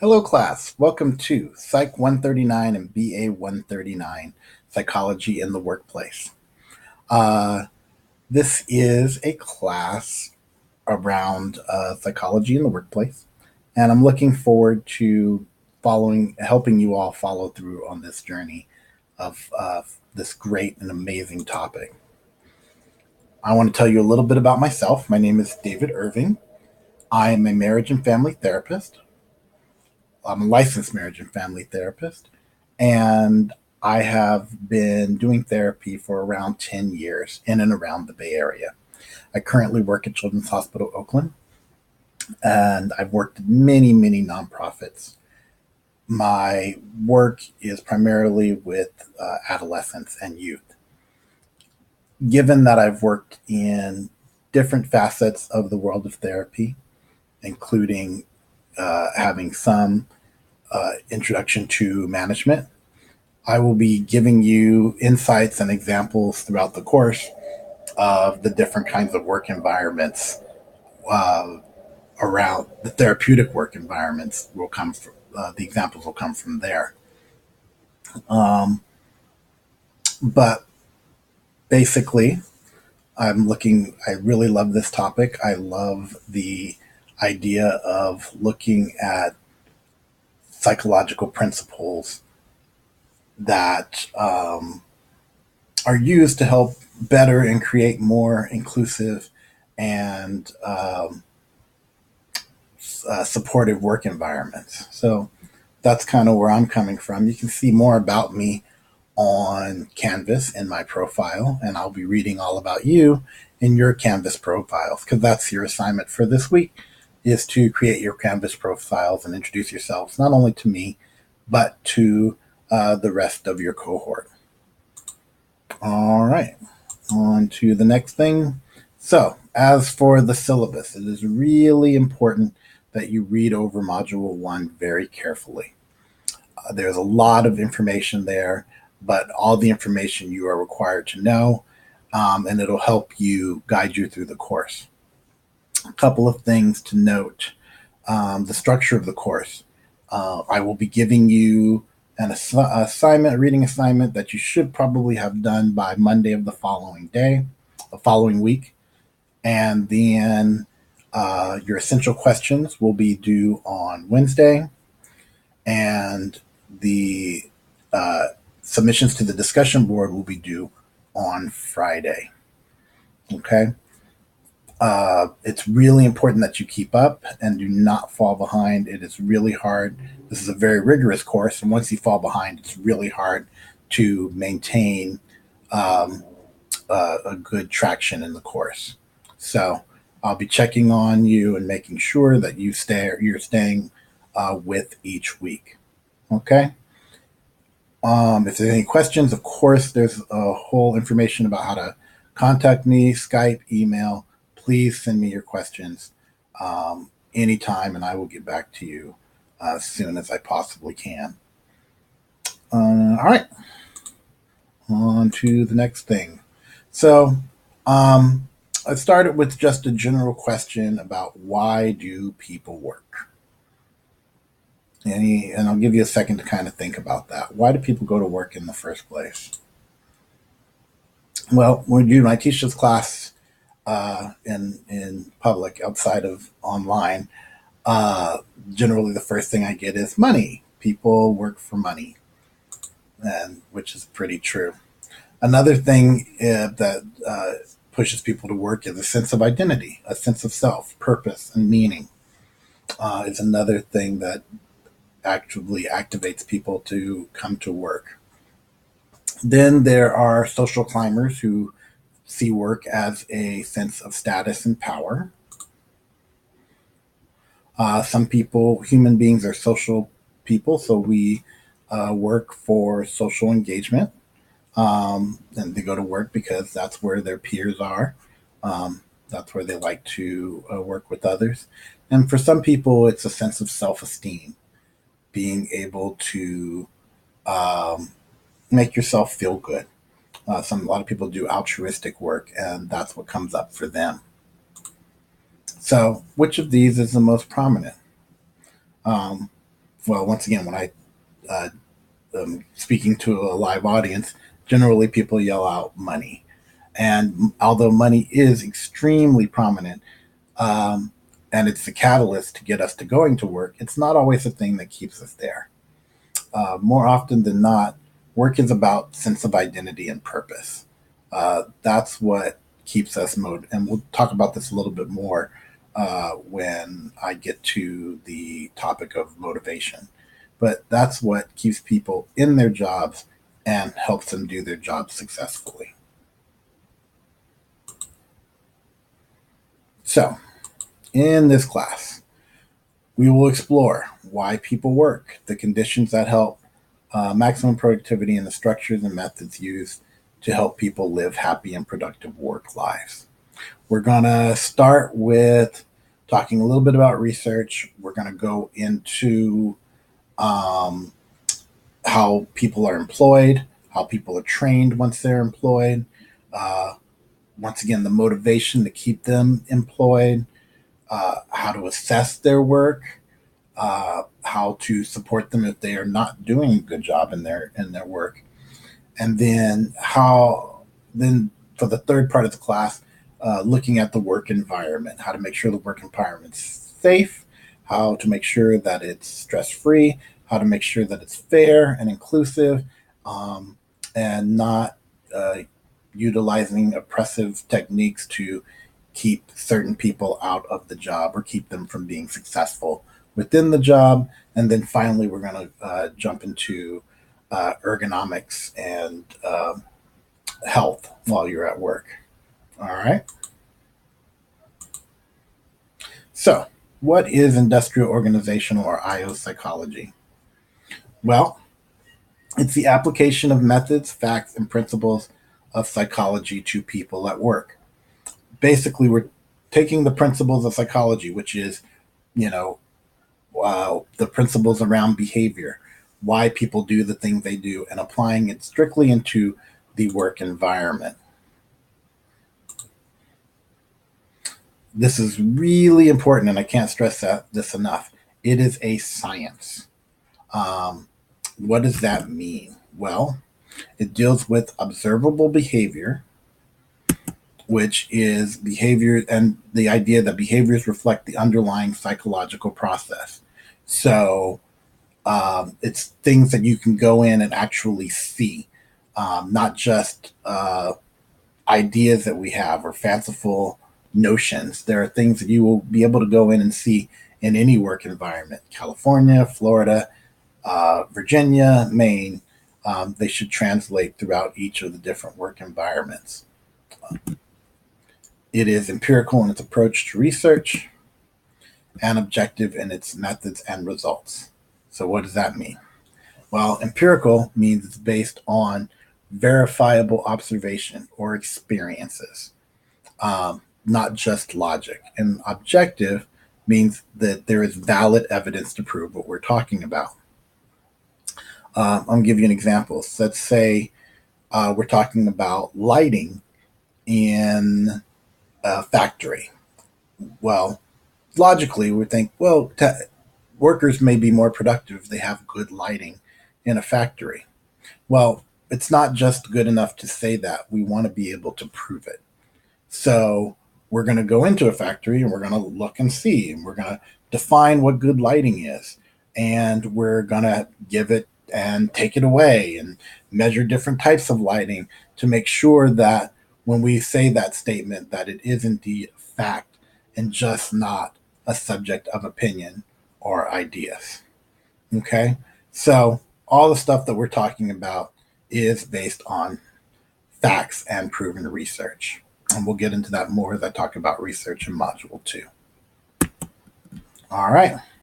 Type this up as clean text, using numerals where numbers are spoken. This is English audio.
Hello, class. Welcome to Psych 139 and BA 139 Psychology in the Workplace. Uh, this is a class around psychology in the workplace, and I'm looking forward to helping you all follow through on this journey of this great and amazing topic. I want to tell you a little bit about myself. My name is David Irving. I am a marriage and family therapist. I'm a licensed marriage and family therapist, and I have been doing therapy for around 10 years in and around the Bay Area. I currently work at Children's Hospital Oakland, and I've worked at many, many nonprofits. My work is primarily with adolescents and youth. Given that I've worked in different facets of the world of therapy, including having some introduction to management, I will be giving you insights and examples throughout the course of the different kinds of work environments uh, around the therapeutic work environments. Will come from the examples will come from there. Um, but basically, I'm looking. I really love this topic. I love the idea of looking at psychological principles that are used to help better and create more inclusive and supportive work environments. So that's kind of where I'm coming from. You can see more about me on Canvas in my profile, and I'll be reading all about you in your Canvas profiles because that's your assignment for this week is to create your Canvas profiles and introduce yourselves not only to me but to the rest of your cohort. All right, on to the next thing. So, as for the syllabus, it is really important that you read over Module 1 very carefully. There's a lot of information there, but all the information you are required to know, and it'll help you guide you through the course. A couple of things to note: the structure of the course. I will be giving you an assignment, a reading assignment that you should probably have done by Monday of the following week, and then your essential questions will be due on Wednesday, and the uh, submissions to the discussion board will be due on Friday. Okay. It's really important that you keep up and do not fall behind. It is really hard. This is a very rigorous course, and once you fall behind, it's really hard to maintain um, a good traction in the course. So I'll be checking on you and making sure that you're staying with each week. Okay. If there's any questions, of course, there's a whole information about how to contact me, Skype, email. Please send me your questions anytime, and I will get back to you as soon as I possibly can. All right, on to the next thing. So, um, I started with just a general question about why do people work? And I'll give you a second to kind of think about that. Why do people go to work in the first place? Well, when I teach this class in public outside of online, uh, generally the first thing I get is money. People work for money, and which is pretty true. Another thing that pushes people to work is a sense of identity, a sense of self, purpose, and meaning. Is another thing that actively activates people to come to work. Then there are social climbers who see work as a sense of status and power. Some people, human beings, are social people, so we work for social engagement. And they go to work because that's where their peers are. That's where they like to work with others. And for some people, it's a sense of self esteem, being able to um, make yourself feel good. A lot of people do altruistic work, and that's what comes up for them. So, which of these is the most prominent? Um, well, once again, when I uh, speaking to a live audience, generally people yell out money. And although money is extremely prominent, um, and it's the catalyst to get us to going to work, it's not always the thing that keeps us there. More often than not, work is about sense of identity and purpose. That's what keeps us motivated. And we'll talk about this a little bit more when I get to the topic of motivation. But that's what keeps people in their jobs and helps them do their jobs successfully. So, in this class, we will explore why people work, the conditions that help maximum productivity, and the structures and methods used to help people live happy and productive work lives. We're going to start with talking a little bit about research. We're going to go into um, how people are employed, how people are trained once they're employed. Uh, Once again, the motivation to keep them employed, how to assess their work, how to support them if they are not doing a good job in their work, and then for the third part of the class, looking at the work environment, how to make sure the work environment's safe, how to make sure that it's stress free, how to make sure that it's fair and inclusive, um, and not uh, utilizing oppressive techniques to keep certain people out of the job or keep them from being successful within the job. And then finally, we're going to jump into ergonomics and health while you're at work. All right. So, what is industrial organizational or IO psychology? Well, it's the application of methods, facts, and principles of psychology to people at work. Basically, we're taking the principles of psychology, which is, you know, the principles around behavior, why people do the things they do, and applying it strictly into the work environment. This is really important, and I can't stress this enough. It is a science. Um, what does that mean? Well, it deals with observable behavior, which is behavior and the idea that behaviors reflect the underlying psychological process. So it's things that you can go in and actually see, not just ideas that we have or fanciful notions. There are things that you will be able to go in and see in any work environment. California, Florida, Virginia, Maine. They should translate throughout each of the different work environments. It is empirical in its approach to research and objective in its methods and results. So, what does that mean? Well, empirical means it's based on verifiable observation or experiences, not just logic. And objective means that there is valid evidence to prove what we're talking about. I'm going to give you an example. So let's say we're talking about lighting in a factory. Well, logically, we think, well, workers may be more productive if they have good lighting in a factory. Well, it's not just good enough to say that. We want to be able to prove it. So we're going to go into a factory and we're going to look and see, and we're going to define what good lighting is. And we're going to give it and take it away and measure different types of lighting to make sure that when we say that statement that it is indeed a fact and just not a subject of opinion or ideas. Okay? So all the stuff that we're talking about is based on facts and proven research. And we'll get into that more as I talk about research in module 2. All right.